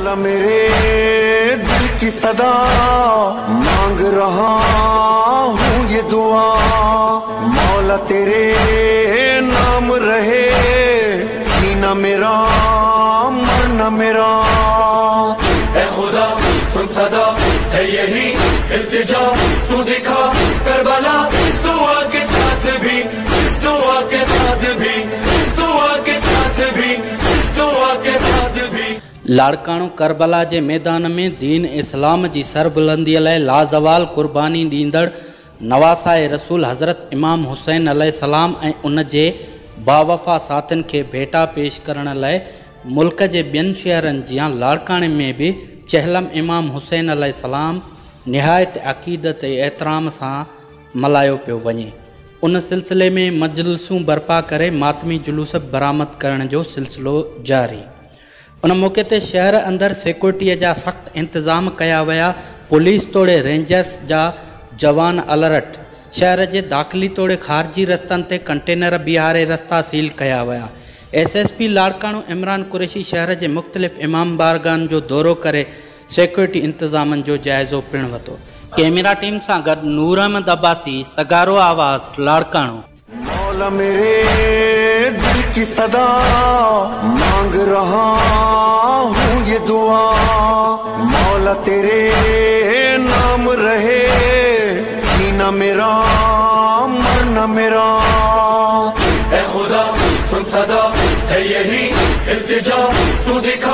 मौला मेरे दिल की सदा मांग रहा हूँ ये दुआ, मौला तेरे नाम रहे जीना मेरा मरना मेरा। ऐ खुदा सुन सदा है यही इल्तिजा, तू दिखा करबला इस दुआ के साथ भी, इस दुआ के साथ भी, इस दुआ के साथ भी, इस दुआ के साथ भी। लाड़काणो करबला जे मैदान में दीन इस्लाम जी सरबुलंदी लाइ लाजवाल कुर्बानी ॾींदड़ नवासाए रसूल हज़रत इमाम हुसैन अलैहिस्सलाम ऐं उन जे बावफ़ा साथियुनि खे भेटा पेश करण लाइ मुल्क जे ॿियनि शहरनि जियां लाड़काणे में भी चहलम इमाम हुसैन अलैहिस्सलाम निहायत अक़ीदत ऐं एहतराम सां मल्हायो पियो वञे। उन सिलसिले में मजलिसूं बर्पा करे मातमी जुलूस बरामद करण जो सिलसिलो जारी। उन मौके ते शहर अंदर सिक्योरिटीअ जा सख़्त इंतज़ाम कया विया। पुलिस तोड़े रेंजर्स जा जवान अलर्ट। शहर जे दाख़िली तोड़े ख़ारजी रस्तनि ते कंटेनर बीहारे रस्ता सील कया विया। SSP लाड़काणो इमरान कुरैशी शहर के मुख़्तलिफ़ इमाम बारगान जो दौरो करे सिक्योरिटी इंतजामन जो जायज़ो पिण वरितो। कैमरा टीम से गॾु नूर अहमद अब्बासी, सगारो आवाज़, लाड़काणो। मौला मेरे दिल की सदा मांग रहा हूँ ये दुआ, मौला तेरे नाम रहे जीना मेरा मरना मेरा। ऐ खुदा सुन सदा है यही इल्तिजा, तू दिखा